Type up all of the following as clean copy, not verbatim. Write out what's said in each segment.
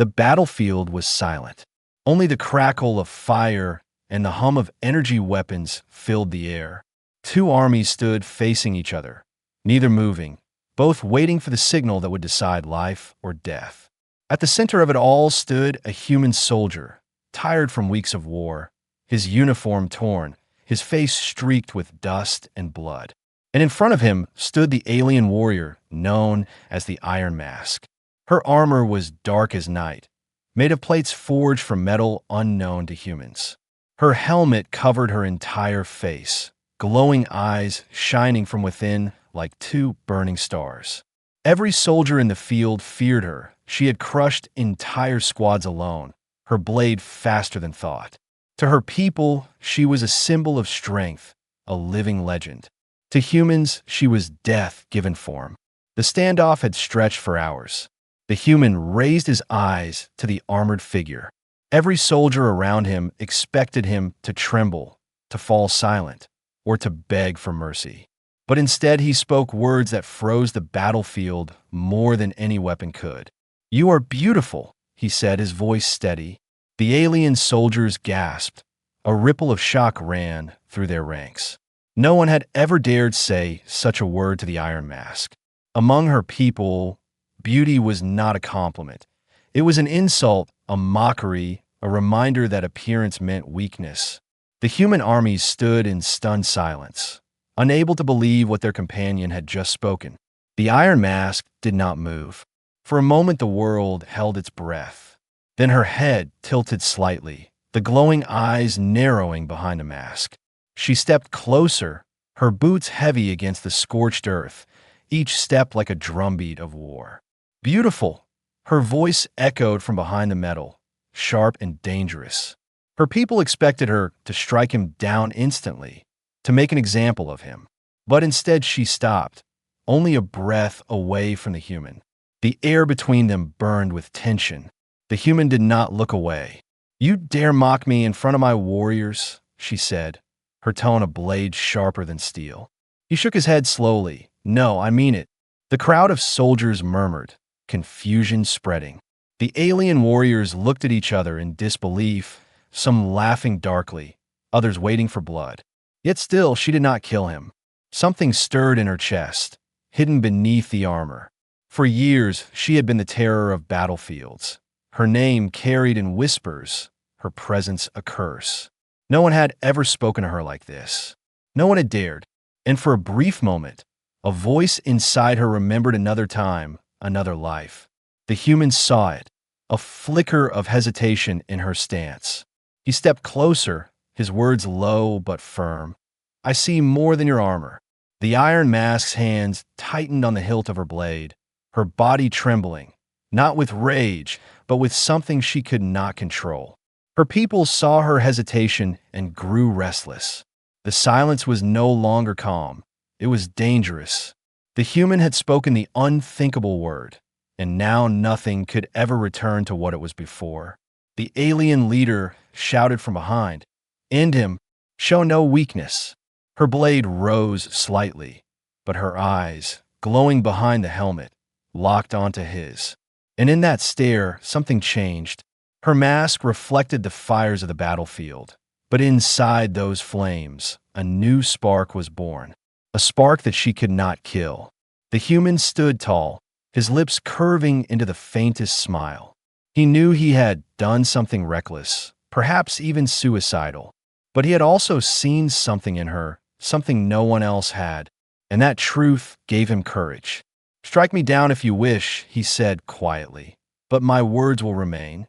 The battlefield was silent. Only the crackle of fire and the hum of energy weapons filled the air. Two armies stood facing each other, neither moving, both waiting for the signal that would decide life or death. At the center of it all stood a human soldier, tired from weeks of war, his uniform torn, his face streaked with dust and blood. And in front of him stood the alien warrior known as the Iron Mask. Her armor was dark as night, made of plates forged from metal unknown to humans. Her helmet covered her entire face, glowing eyes shining from within like two burning stars. Every soldier in the field feared her. She had crushed entire squads alone, her blade faster than thought. To her people, she was a symbol of strength, a living legend. To humans, she was death given form. The standoff had stretched for hours. The human raised his eyes to the armored figure. Every soldier around him expected him to tremble, to fall silent, or to beg for mercy. But instead he spoke words that froze the battlefield more than any weapon could. "You are beautiful," he said, his voice steady. The alien soldiers gasped. A ripple of shock ran through their ranks. No one had ever dared say such a word to the Iron Mask. Among her people, beauty was not a compliment. It was an insult, a mockery, a reminder that appearance meant weakness. The human armies stood in stunned silence, unable to believe what their companion had just spoken. The Iron Mask did not move. For a moment the world held its breath. Then her head tilted slightly, the glowing eyes narrowing behind the mask. She stepped closer, her boots heavy against the scorched earth, each step like a drumbeat of war. "Beautiful!" Her voice echoed from behind the metal, sharp and dangerous. Her people expected her to strike him down instantly, to make an example of him. But instead she stopped, only a breath away from the human. The air between them burned with tension. The human did not look away. "You dare mock me in front of my warriors?" she said, her tone a blade sharper than steel. He shook his head slowly. "No, I mean it." The crowd of soldiers murmured, confusion spreading. The alien warriors looked at each other in disbelief, some laughing darkly, others waiting for blood. Yet still she did not kill him. Something stirred in her chest, hidden beneath the armor. For years she had been the terror of battlefields. Her name carried in whispers, her presence a curse. No one had ever spoken to her like this. No one had dared. And for a brief moment, a voice inside her remembered another time, another life. The human saw it, a flicker of hesitation in her stance. He stepped closer, his words low but firm. "I see more than your armor." The Iron Mask's hands tightened on the hilt of her blade, her body trembling, not with rage, but with something she could not control. Her people saw her hesitation and grew restless. The silence was no longer calm. It was dangerous. The human had spoken the unthinkable word, and now nothing could ever return to what it was before. The alien leader shouted from behind, "End him! Show no weakness!" Her blade rose slightly, but her eyes, glowing behind the helmet, locked onto his. And in that stare, something changed. Her mask reflected the fires of the battlefield, but inside those flames, a new spark was born, a spark that she could not kill. The human stood tall, his lips curving into the faintest smile. He knew he had done something reckless, perhaps even suicidal, but he had also seen something in her, something no one else had, and that truth gave him courage. "Strike me down if you wish," he said quietly, "but my words will remain."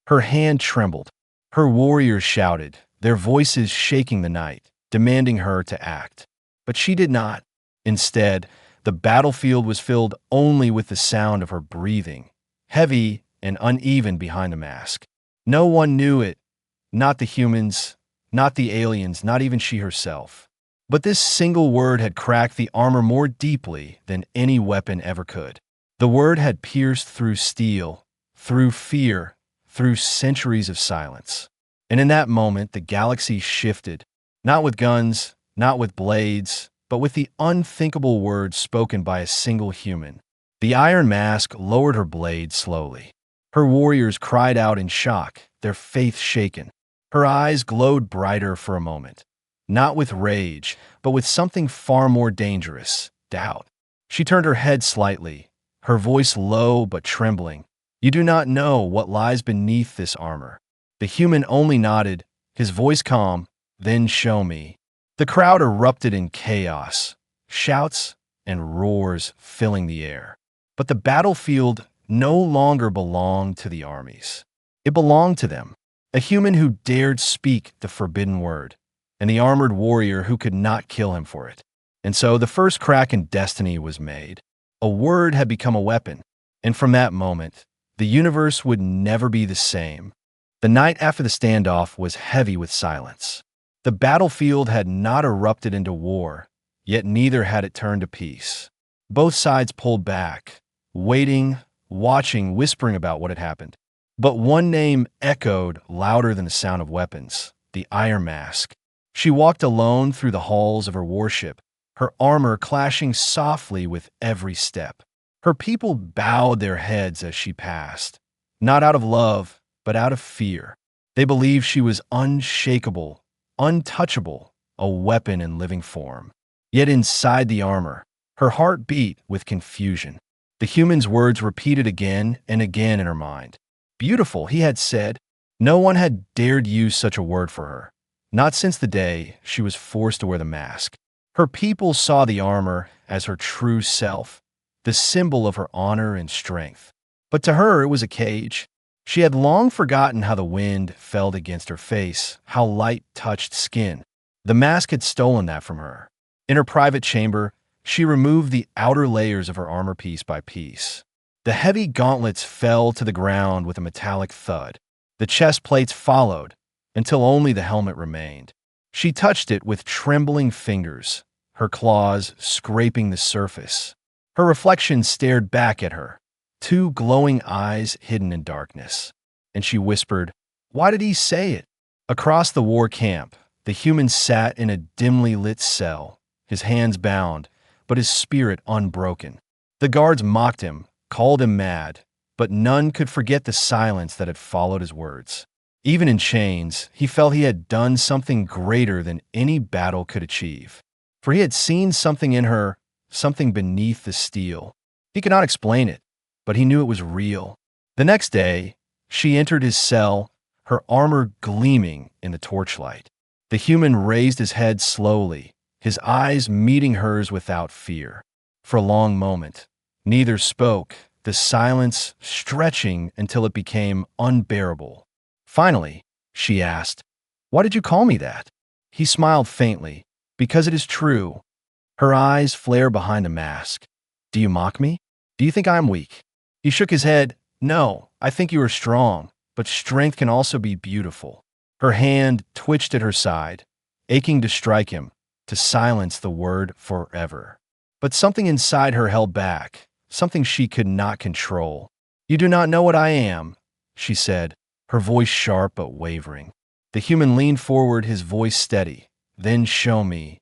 Her hand trembled. Her warriors shouted, their voices shaking the night, demanding her to act. But she did not. Instead, the battlefield was filled only with the sound of her breathing, heavy and uneven behind the mask. No one knew it, not the humans, not the aliens, not even she herself. But this single word had cracked the armor more deeply than any weapon ever could. The word had pierced through steel, through fear, through centuries of silence. And in that moment, the galaxy shifted, not with guns, not with blades, but with the unthinkable words spoken by a single human. The Iron Mask lowered her blade slowly. Her warriors cried out in shock, their faith shaken. Her eyes glowed brighter for a moment, not with rage, but with something far more dangerous, doubt. She turned her head slightly, her voice low but trembling. You do not know what lies beneath this armor. The human only nodded, his voice calm, then show me. The crowd erupted in chaos, shouts and roars filling the air. But the battlefield no longer belonged to the armies. It belonged to them, a human who dared speak the forbidden word, and the armored warrior who could not kill him for it. And so the first crack in destiny was made. A word had become a weapon, and from that moment, the universe would never be the same. The night after the standoff was heavy with silence. The battlefield had not erupted into war, yet neither had it turned to peace. Both sides pulled back, waiting, watching, whispering about what had happened. But one name echoed louder than the sound of weapons, the Iron Mask. She walked alone through the halls of her warship, her armor clashing softly with every step. Her people bowed their heads as she passed, not out of love, but out of fear. They believed she was unshakable, untouchable, a weapon in living form. Yet inside the armor, her heart beat with confusion. The human's words repeated again and again in her mind. Beautiful, he had said. No one had dared use such a word for her, not since the day she was forced to wear the mask. Her people saw the armor as her true self, the symbol of her honor and strength. But to her, it was a cage. She had long forgotten how the wind felt against her face, how light touched skin. The mask had stolen that from her. In her private chamber, she removed the outer layers of her armor piece by piece. The heavy gauntlets fell to the ground with a metallic thud. The chest plates followed, until only the helmet remained. She touched it with trembling fingers, her claws scraping the surface. Her reflection stared back at her, two glowing eyes hidden in darkness. And she whispered, "Why did he say it?" Across the war camp, the human sat in a dimly lit cell, his hands bound, but his spirit unbroken. The guards mocked him, called him mad, but none could forget the silence that had followed his words. Even in chains, he felt he had done something greater than any battle could achieve. For he had seen something in her, something beneath the steel. He could not explain it, but he knew it was real. The next day, she entered his cell, her armor gleaming in the torchlight. The human raised his head slowly, his eyes meeting hers without fear. For a long moment, neither spoke, the silence stretching until it became unbearable. Finally, she asked, "Why did you call me that?" He smiled faintly, "Because it is true." Her eyes flared behind the mask. "Do you mock me? Do you think I am weak?" He shook his head. "No, I think you are strong, but strength can also be beautiful." Her hand twitched at her side, aching to strike him, to silence the word forever. But something inside her held back, something she could not control. "You do not know what I am," she said, her voice sharp but wavering. The human leaned forward, his voice steady. "Then show me."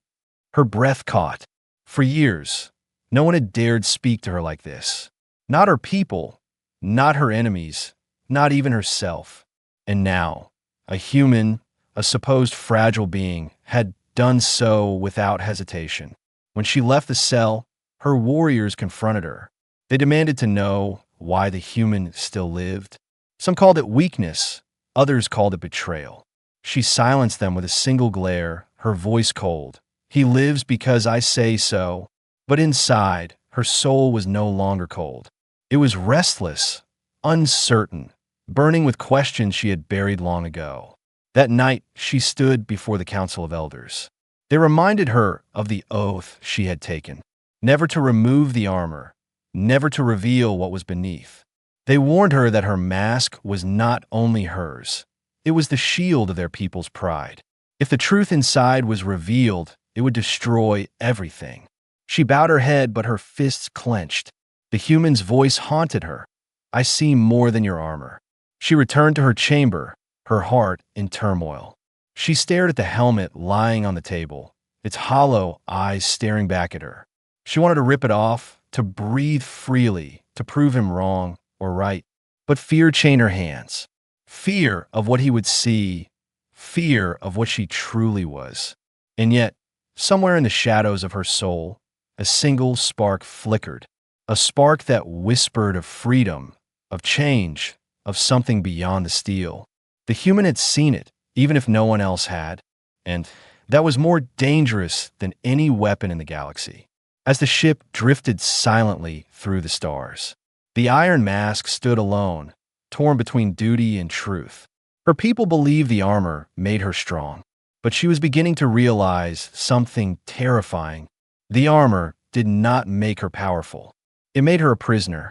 Her breath caught. For years, no one had dared speak to her like this. Not her people, not her enemies, not even herself. And now, a human, a supposed fragile being, had done so without hesitation. When she left the cell, her warriors confronted her. They demanded to know why the human still lived. Some called it weakness, others called it betrayal. She silenced them with a single glare, her voice cold. "He lives because I say so." But inside, her soul was no longer cold. It was restless, uncertain, burning with questions she had buried long ago. That night, she stood before the Council of Elders. They reminded her of the oath she had taken, never to remove the armor, never to reveal what was beneath. They warned her that her mask was not only hers, it was the shield of their people's pride. If the truth inside was revealed, it would destroy everything. She bowed her head, but her fists clenched. The human's voice haunted her. "I see more than your armor." She returned to her chamber, her heart in turmoil. She stared at the helmet lying on the table, its hollow eyes staring back at her. She wanted to rip it off, to breathe freely, to prove him wrong or right. But fear chained her hands. Fear of what he would see, fear of what she truly was. And yet, somewhere in the shadows of her soul, a single spark flickered, a spark that whispered of freedom, of change, of something beyond the steel. The human had seen it, even if no one else had, and that was more dangerous than any weapon in the galaxy. As the ship drifted silently through the stars, the Iron Mask stood alone, torn between duty and truth. Her people believed the armor made her strong, but she was beginning to realize something terrifying. The armor did not make her powerful. It made her a prisoner.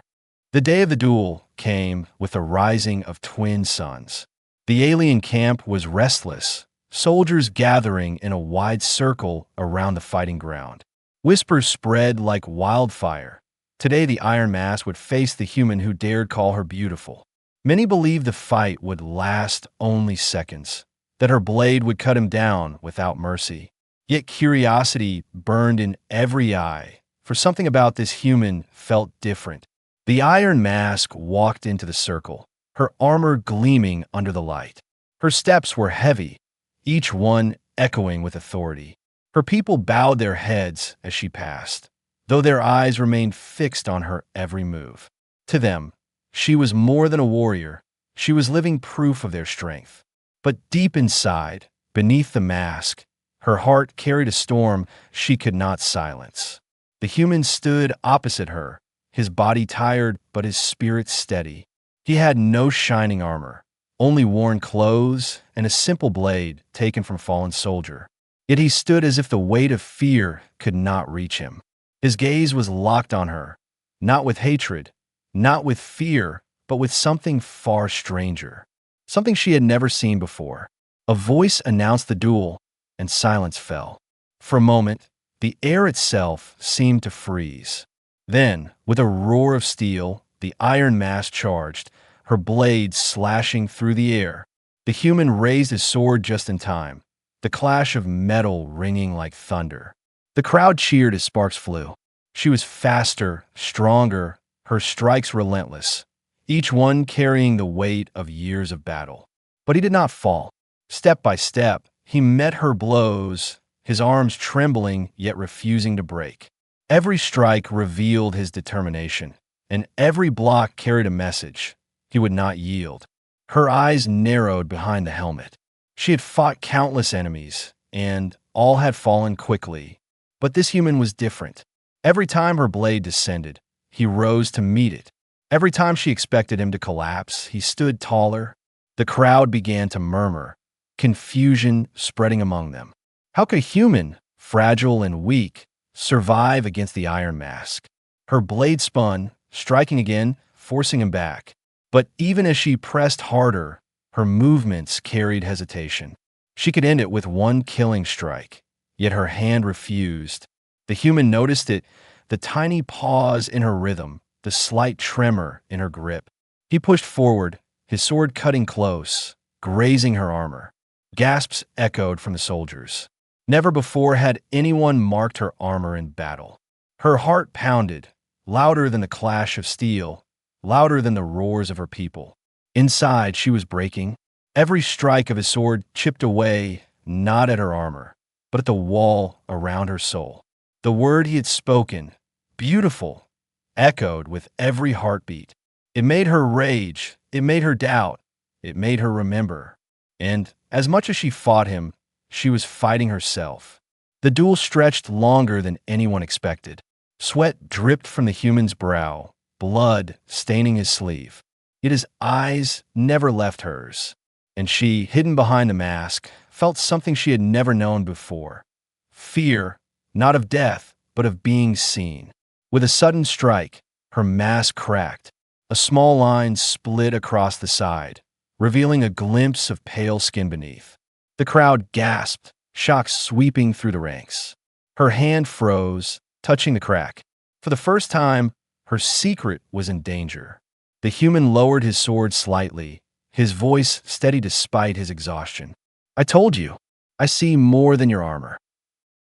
The day of the duel came with the rising of twin suns. The alien camp was restless, soldiers gathering in a wide circle around the fighting ground. Whispers spread like wildfire. Today the Iron Mask would face the human who dared call her beautiful. Many believed the fight would last only seconds, that her blade would cut him down without mercy. Yet curiosity burned in every eye, for something about this human felt different. The Iron Mask walked into the circle, her armor gleaming under the light. Her steps were heavy, each one echoing with authority. Her people bowed their heads as she passed, though their eyes remained fixed on her every move. To them, she was more than a warrior. She was living proof of their strength. But deep inside, beneath the mask, her heart carried a storm she could not silence. The human stood opposite her, his body tired but his spirit steady. He had no shining armor, only worn clothes and a simple blade taken from a fallen soldier. Yet he stood as if the weight of fear could not reach him. His gaze was locked on her, not with hatred, not with fear, but with something far stranger, something she had never seen before. A voice announced the duel, and silence fell. For a moment, the air itself seemed to freeze. Then, with a roar of steel, the Iron Mask charged, her blade slashing through the air. The human raised his sword just in time, the clash of metal ringing like thunder. The crowd cheered as sparks flew. She was faster, stronger, her strikes relentless, each one carrying the weight of years of battle. But he did not fall. Step by step, he met her blows, his arms trembling yet refusing to break. Every strike revealed his determination, and every block carried a message. He would not yield. Her eyes narrowed behind the helmet. She had fought countless enemies, and all had fallen quickly. But this human was different. Every time her blade descended, he rose to meet it. Every time she expected him to collapse, he stood taller. The crowd began to murmur, confusion spreading among them. How could a human, fragile and weak, survive against the Iron Mask? Her blade spun, striking again, forcing him back. But even as she pressed harder, her movements carried hesitation. She could end it with one killing strike, yet her hand refused. The human noticed it, the tiny pause in her rhythm, the slight tremor in her grip. He pushed forward, his sword cutting close, grazing her armor. Gasps echoed from the soldiers. Never before had anyone marked her armor in battle. Her heart pounded, louder than the clash of steel, louder than the roars of her people. Inside, she was breaking. Every strike of his sword chipped away, not at her armor, but at the wall around her soul. The word he had spoken, beautiful, echoed with every heartbeat. It made her rage, it made her doubt, it made her remember. And as much as she fought him, she was fighting herself. The duel stretched longer than anyone expected. Sweat dripped from the human's brow, blood staining his sleeve. Yet his eyes never left hers, and she, hidden behind the mask, felt something she had never known before. Fear, not of death, but of being seen. With a sudden strike, her mask cracked. A small line split across the side, revealing a glimpse of pale skin beneath. The crowd gasped, shock sweeping through the ranks. Her hand froze, touching the crack. For the first time, her secret was in danger. The human lowered his sword slightly, his voice steady despite his exhaustion. "I told you, I see more than your armor."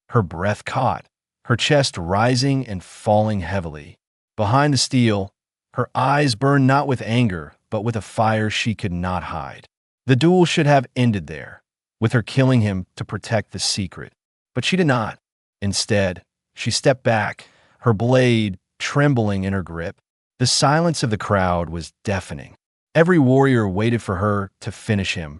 Her breath caught, her chest rising and falling heavily. Behind the steel, her eyes burned not with anger, but with a fire she could not hide. The duel should have ended there, with her killing him to protect the secret. But she did not. Instead, she stepped back, her blade trembling in her grip. The silence of the crowd was deafening. Every warrior waited for her to finish him,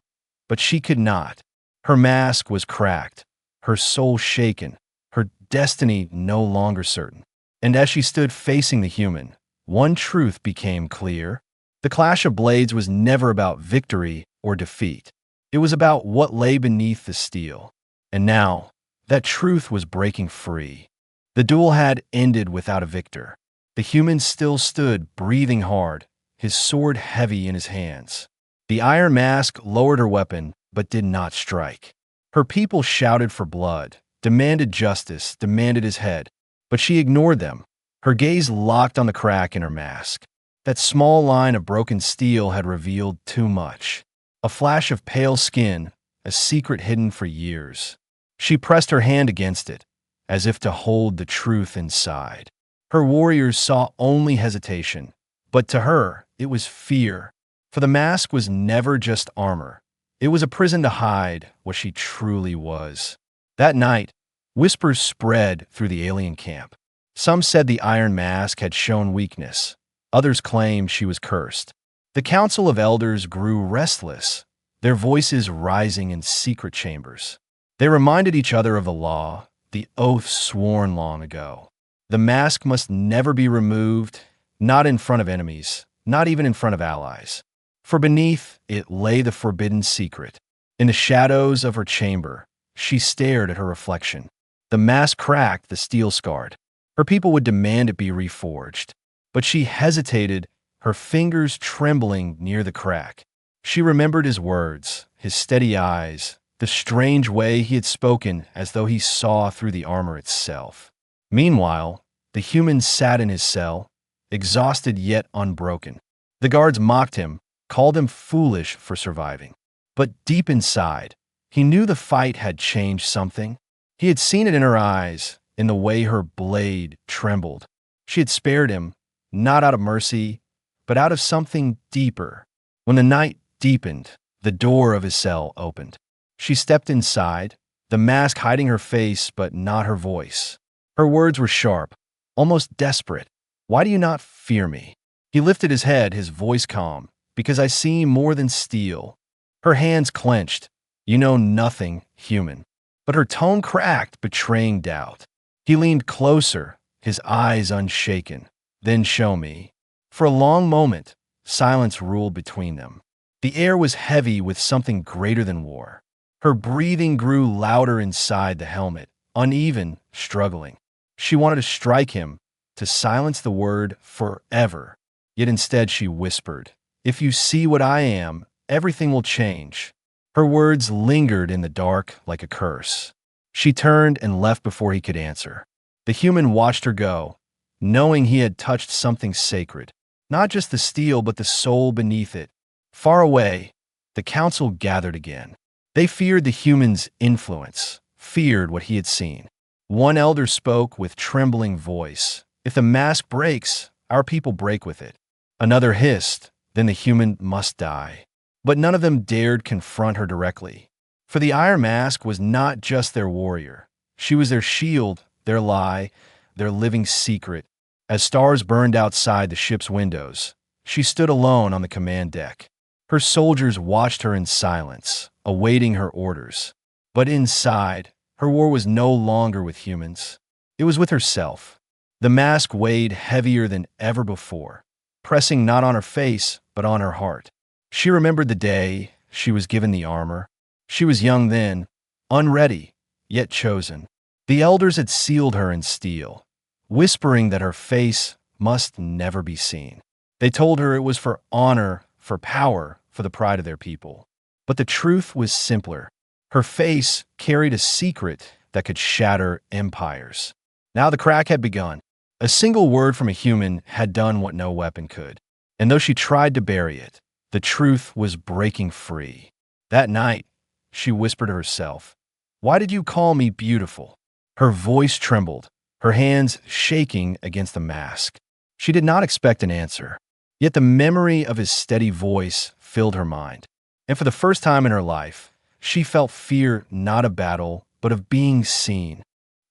but she could not. Her mask was cracked, her soul shaken, her destiny no longer certain. And as she stood facing the human, one truth became clear. The clash of blades was never about victory or defeat. It was about what lay beneath the steel. And now, that truth was breaking free. The duel had ended without a victor. The human still stood, breathing hard, his sword heavy in his hands. The iron mask lowered her weapon, but did not strike. Her people shouted for blood, demanded justice, demanded his head, but she ignored them. Her gaze locked on the crack in her mask. That small line of broken steel had revealed too much. A flash of pale skin, a secret hidden for years. She pressed her hand against it, as if to hold the truth inside. Her warriors saw only hesitation, but to her, it was fear. For the mask was never just armor. It was a prison to hide what she truly was. That night, whispers spread through the alien camp. Some said the iron mask had shown weakness. Others claimed she was cursed. The Council of Elders grew restless, their voices rising in secret chambers. They reminded each other of the law, the oath sworn long ago. The mask must never be removed, not in front of enemies, not even in front of allies. For beneath it lay the forbidden secret. In the shadows of her chamber, she stared at her reflection. The mask cracked, the steel scarred. Her people would demand it be reforged. But she hesitated, her fingers trembling near the crack. She remembered his words, his steady eyes, the strange way he had spoken as though he saw through the armor itself. Meanwhile, the human sat in his cell, exhausted yet unbroken. The guards mocked him, called him foolish for surviving. But deep inside, he knew the fight had changed something. He had seen it in her eyes, in the way her blade trembled. She had spared him, not out of mercy, but out of something deeper. When the night deepened, the door of his cell opened. She stepped inside, the mask hiding her face but not her voice. Her words were sharp, almost desperate. "Why do you not fear me?" He lifted his head, his voice calm. "Because I see more than steel." Her hands clenched. "You know nothing, human." But her tone cracked, betraying doubt. He leaned closer, his eyes unshaken. "Then show me." For a long moment, silence ruled between them. The air was heavy with something greater than war. Her breathing grew louder inside the helmet, uneven, struggling. She wanted to strike him, to silence the word forever. Yet instead she whispered, "If you see what I am, everything will change." Her words lingered in the dark like a curse. She turned and left before he could answer. The human watched her go, knowing he had touched something sacred. Not just the steel, but the soul beneath it. Far away, the council gathered again. They feared the human's influence, feared what he had seen. One elder spoke with trembling voice, "If the mask breaks, our people break with it." Another hissed, "Then the human must die." But none of them dared confront her directly. For the iron mask was not just their warrior. She was their shield, their lie, their living secret. As stars burned outside the ship's windows, she stood alone on the command deck. Her soldiers watched her in silence, awaiting her orders. But inside, her war was no longer with humans. It was with herself. The mask weighed heavier than ever before, pressing not on her face, but on her heart. She remembered the day she was given the armor. She was young then, unready, yet chosen. The elders had sealed her in steel, whispering that her face must never be seen. They told her it was for honor, for power, for the pride of their people. But the truth was simpler. Her face carried a secret that could shatter empires. Now the crack had begun. A single word from a human had done what no weapon could. And though she tried to bury it, the truth was breaking free. That night, she whispered to herself, "Why did you call me beautiful?" Her voice trembled, her hands shaking against the mask. She did not expect an answer. Yet the memory of his steady voice filled her mind. And for the first time in her life, she felt fear not of battle, but of being seen.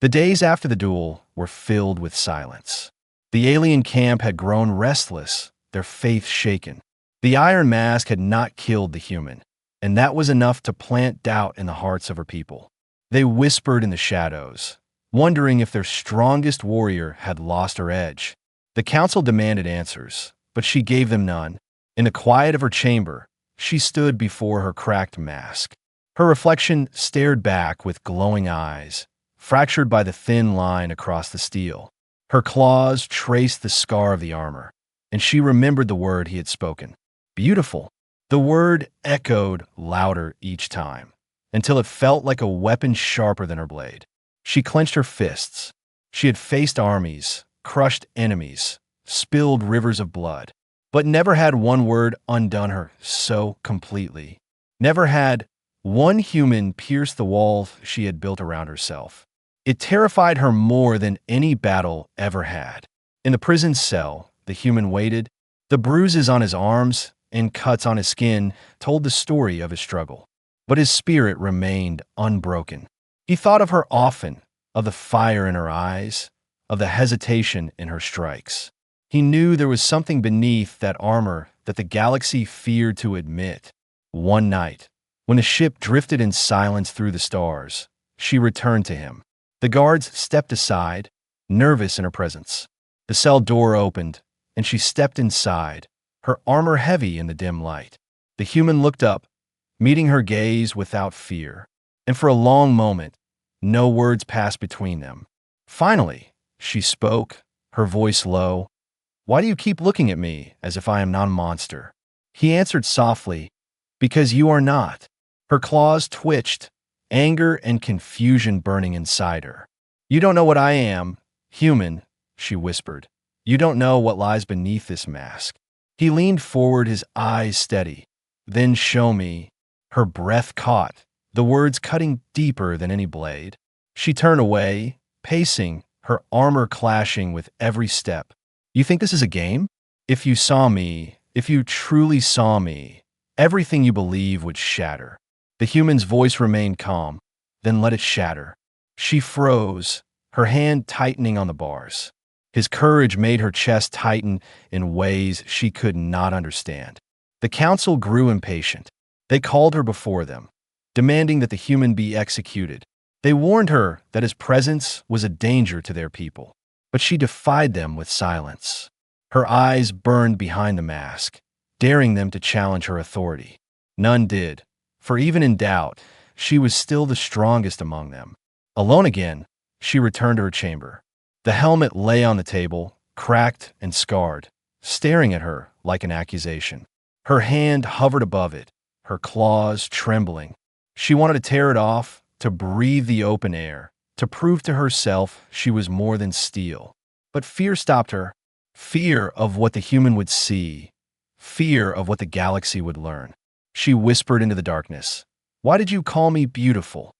The days after the duel were filled with silence. The alien camp had grown restless, their faith shaken. The Iron Mask had not killed the human, and that was enough to plant doubt in the hearts of her people. They whispered in the shadows, wondering if their strongest warrior had lost her edge. The council demanded answers, but she gave them none. In the quiet of her chamber, she stood before her cracked mask. Her reflection stared back with glowing eyes, fractured by the thin line across the steel. Her claws traced the scar of the armor, and she remembered the word he had spoken. Beautiful. The word echoed louder each time, until it felt like a weapon sharper than her blade. She clenched her fists. She had faced armies, crushed enemies, spilled rivers of blood, but never had one word undone her so completely. Never had one human pierced the wall she had built around herself. It terrified her more than any battle ever had. In the prison cell, the human waited. The bruises on his arms and cuts on his skin told the story of his struggle. But his spirit remained unbroken. He thought of her often, of the fire in her eyes, of the hesitation in her strikes. He knew there was something beneath that armor that the galaxy feared to admit. One night, when the ship drifted in silence through the stars, she returned to him. The guards stepped aside, nervous in her presence. The cell door opened, and she stepped inside, her armor heavy in the dim light. The human looked up, meeting her gaze without fear, and for a long moment, no words passed between them. Finally, she spoke, her voice low. "Why do you keep looking at me as if I am not a monster?" He answered softly, "Because you are not." Her claws twitched, anger and confusion burning inside her. "You don't know what I am, human," she whispered. "You don't know what lies beneath this mask." He leaned forward, his eyes steady. "Then show me." Her breath caught, the words cutting deeper than any blade. She turned away, pacing, her armor clashing with every step. "You think this is a game? If you saw me, if you truly saw me, everything you believe would shatter." The human's voice remained calm. "Then let it shatter." She froze, her hand tightening on the bars. His courage made her chest tighten in ways she could not understand. The council grew impatient. They called her before them, demanding that the human be executed. They warned her that his presence was a danger to their people, but she defied them with silence. Her eyes burned behind the mask, daring them to challenge her authority. None did, for even in doubt, she was still the strongest among them. Alone again, she returned to her chamber. The helmet lay on the table, cracked and scarred, staring at her like an accusation. Her hand hovered above it, her claws trembling. She wanted to tear it off, to breathe the open air, to prove to herself she was more than steel. But fear stopped her. Fear of what the human would see. Fear of what the galaxy would learn. She whispered into the darkness, "Why did you call me beautiful?"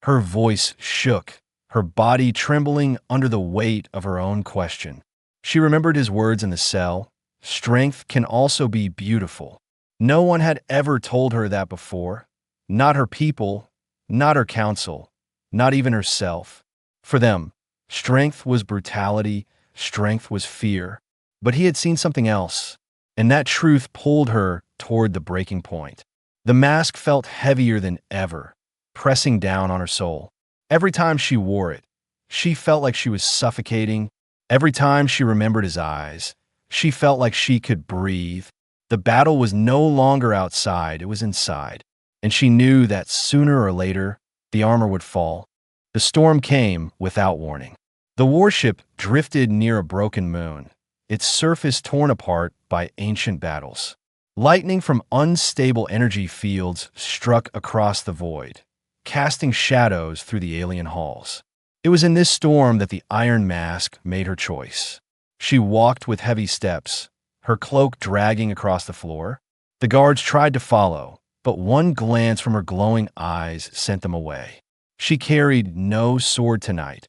Her voice shook, her body trembling under the weight of her own question. She remembered his words in the cell, "Strength can also be beautiful." No one had ever told her that before. Not her people, not her council, not even herself. For them, strength was brutality, strength was fear. But he had seen something else, and that truth pulled her toward the breaking point. The mask felt heavier than ever, pressing down on her soul. Every time she wore it, she felt like she was suffocating. Every time she remembered his eyes, she felt like she could breathe. The battle was no longer outside, it was inside. And she knew that sooner or later, the armor would fall. The storm came without warning. The warship drifted near a broken moon, its surface torn apart by ancient battles. Lightning from unstable energy fields struck across the void, casting shadows through the alien halls. It was in this storm that the Iron Mask made her choice. She walked with heavy steps, her cloak dragging across the floor. The guards tried to follow, but one glance from her glowing eyes sent them away. She carried no sword tonight,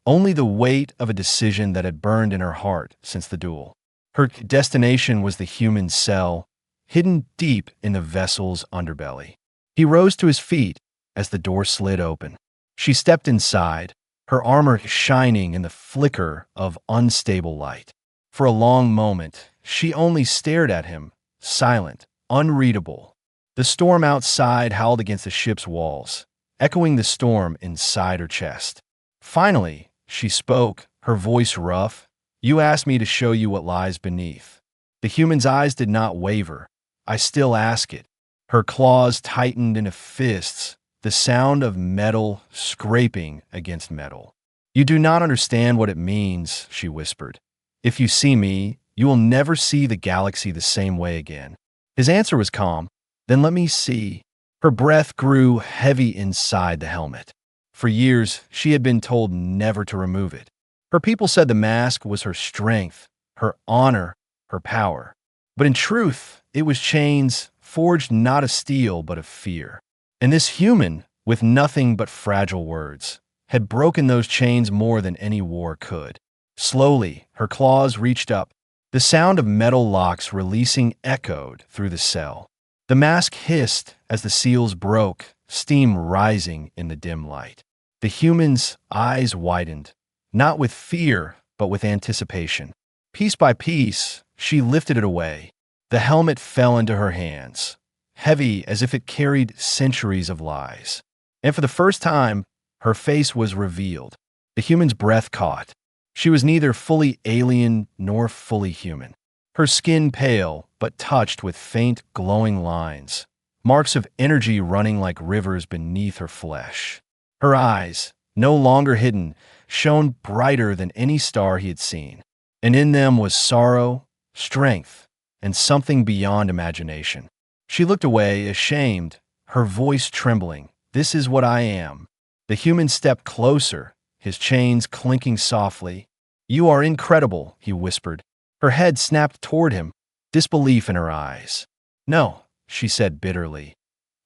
only the weight of a decision that had burned in her heart since the duel. Her destination was the human cell, hidden deep in the vessel's underbelly. He rose to his feet as the door slid open. She stepped inside, her armor shining in the flicker of unstable light. For a long moment, she only stared at him, silent, unreadable. The storm outside howled against the ship's walls, echoing the storm inside her chest. Finally, she spoke, her voice rough. "You asked me to show you what lies beneath." The human's eyes did not waver. "I still ask it." Her claws tightened into fists, the sound of metal scraping against metal. "You do not understand what it means," she whispered. "If you see me, you will never see the galaxy the same way again." His answer was calm. "Then let me see." Her breath grew heavy inside the helmet. For years, she had been told never to remove it. Her people said the mask was her strength, her honor, her power. But in truth, it was chains forged not of steel but of fear. And this human, with nothing but fragile words, had broken those chains more than any war could. Slowly, her claws reached up. The sound of metal locks releasing echoed through the cell. The mask hissed as the seals broke, steam rising in the dim light. The human's eyes widened, not with fear, but with anticipation. Piece by piece, she lifted it away. The helmet fell into her hands, heavy as if it carried centuries of lies. And for the first time, her face was revealed. The human's breath caught. She was neither fully alien nor fully human. Her skin pale, but touched with faint, glowing lines, marks of energy running like rivers beneath her flesh. Her eyes, no longer hidden, shone brighter than any star he had seen. And in them was sorrow, strength, and something beyond imagination. She looked away, ashamed, her voice trembling. "This is what I am." The human stepped closer, his chains clinking softly. "You are incredible," he whispered. Her head snapped toward him, disbelief in her eyes. "No," she said bitterly.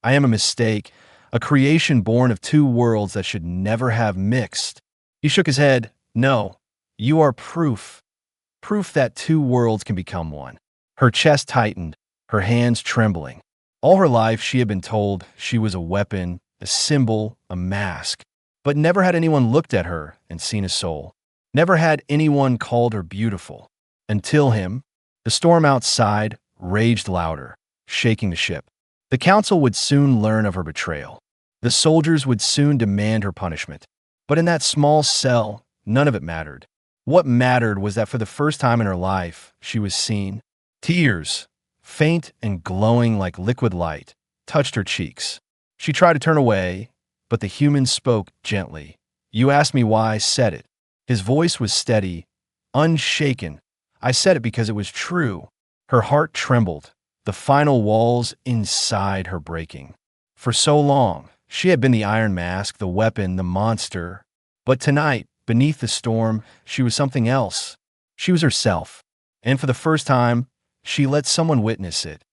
"I am a mistake, a creation born of two worlds that should never have mixed." He shook his head. "No, you are proof. Proof that two worlds can become one." Her chest tightened, her hands trembling. All her life she had been told she was a weapon, a symbol, a mask. But never had anyone looked at her and seen a soul. Never had anyone called her beautiful. Until him. The storm outside raged louder, shaking the ship. The council would soon learn of her betrayal. The soldiers would soon demand her punishment. But in that small cell, none of it mattered. What mattered was that for the first time in her life, she was seen. Tears, faint and glowing like liquid light, touched her cheeks. She tried to turn away, but the human spoke gently. "You asked me why I said it." His voice was steady, unshaken. "I said it because it was true." Her heart trembled, the final walls inside her breaking. For so long, she had been the iron mask, the weapon, the monster. But tonight, beneath the storm, she was something else. She was herself. And for the first time, she let someone witness it.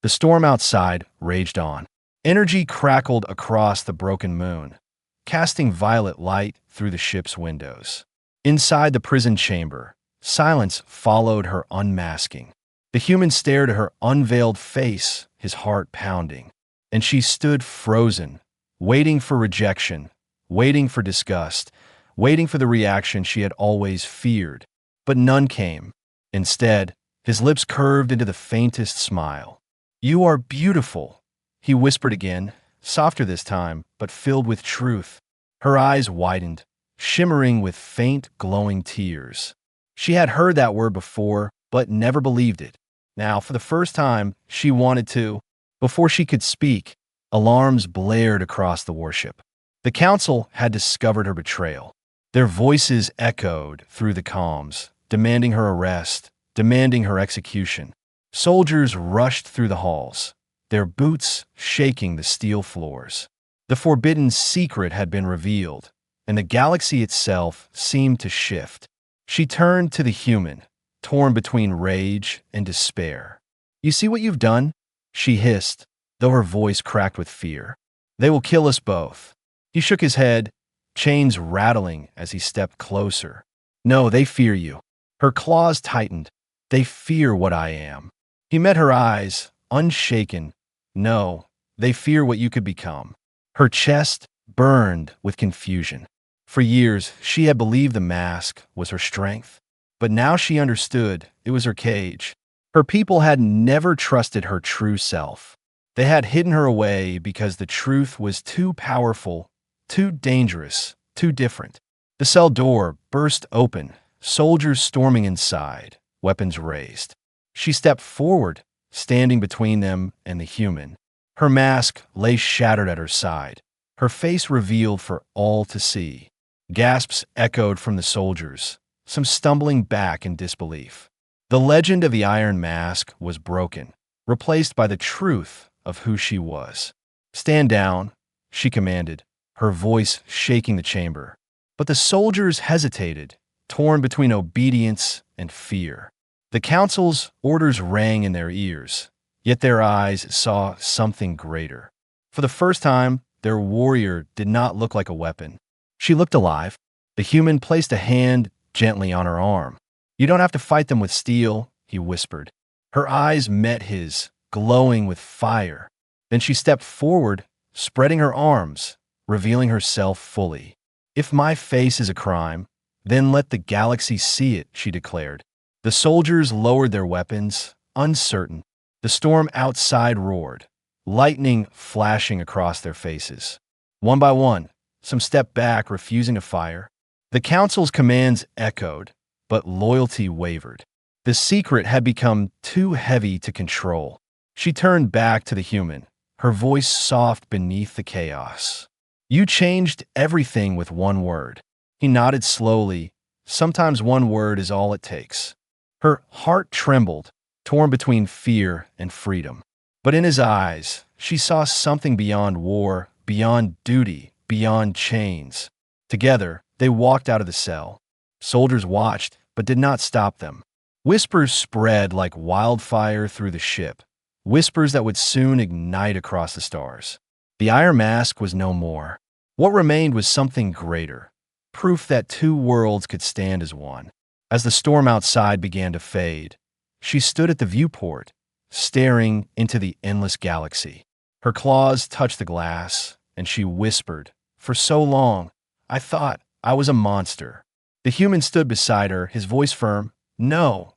The storm outside raged on. Energy crackled across the broken moon, casting violet light through the ship's windows. Inside the prison chamber, silence followed her unmasking. The human stared at her unveiled face, his heart pounding. And she stood frozen, waiting for rejection, waiting for disgust, waiting for the reaction she had always feared. But none came. Instead, his lips curved into the faintest smile. "You are beautiful," he whispered again, softer this time, but filled with truth. Her eyes widened, shimmering with faint, glowing tears. She had heard that word before, but never believed it. Now, for the first time, she wanted to. Before she could speak, alarms blared across the warship. The council had discovered her betrayal. Their voices echoed through the comms, demanding her arrest, demanding her execution. Soldiers rushed through the halls, their boots shaking the steel floors. The forbidden secret had been revealed, and the galaxy itself seemed to shift. She turned to the human, torn between rage and despair. "You see what you've done?" she hissed, though her voice cracked with fear. "They will kill us both." He shook his head, chains rattling as he stepped closer. "No, they fear you." Her claws tightened. They fear what I am. He met her eyes, unshaken. No, they fear what you could become. Her chest burned with confusion. For years, she had believed the mask was her strength. But now she understood it was her cage. Her people had never trusted her true self. They had hidden her away because the truth was too powerful, too dangerous, too different. The cell door burst open, soldiers storming inside, weapons raised. She stepped forward, standing between them and the human. Her mask lay shattered at her side, her face revealed for all to see. Gasps echoed from the soldiers, some stumbling back in disbelief. The legend of the Iron Mask was broken, replaced by the truth of who she was. "Stand down," she commanded, her voice shaking the chamber. But the soldiers hesitated, torn between obedience and fear. The council's orders rang in their ears, yet their eyes saw something greater. For the first time, their warrior did not look like a weapon. She looked alive. The human placed a hand gently on her arm. "You don't have to fight them with steel," he whispered. Her eyes met his, glowing with fire. Then she stepped forward, spreading her arms, revealing herself fully. "If my face is a crime, then let the galaxy see it," she declared. The soldiers lowered their weapons, uncertain. The storm outside roared, lightning flashing across their faces. One by one, some stepped back, refusing to fire. The council's commands echoed, but loyalty wavered. The secret had become too heavy to control. She turned back to the human, her voice soft beneath the chaos. "You changed everything with one word." He nodded slowly. Sometimes one word is all it takes. Her heart trembled, torn between fear and freedom. But in his eyes, she saw something beyond war, beyond duty, beyond chains. Together, they walked out of the cell. Soldiers watched, but did not stop them. Whispers spread like wildfire through the ship, whispers that would soon ignite across the stars. The Iron Mask was no more. What remained was something greater, proof that two worlds could stand as one. As the storm outside began to fade, she stood at the viewport, staring into the endless galaxy. Her claws touched the glass, and she whispered, "For so long, I thought I was a monster." The human stood beside her, his voice firm. "No,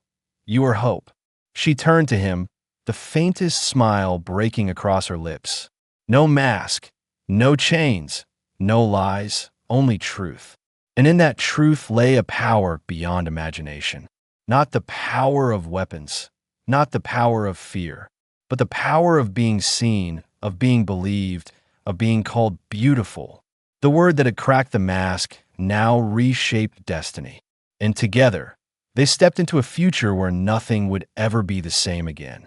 you are hope." She turned to him, the faintest smile breaking across her lips. No mask, no chains, no lies, only truth. And in that truth lay a power beyond imagination. Not the power of weapons, not the power of fear, but the power of being seen, of being believed, of being called beautiful. The word that had cracked the mask now reshaped destiny. And together, they stepped into a future where nothing would ever be the same again.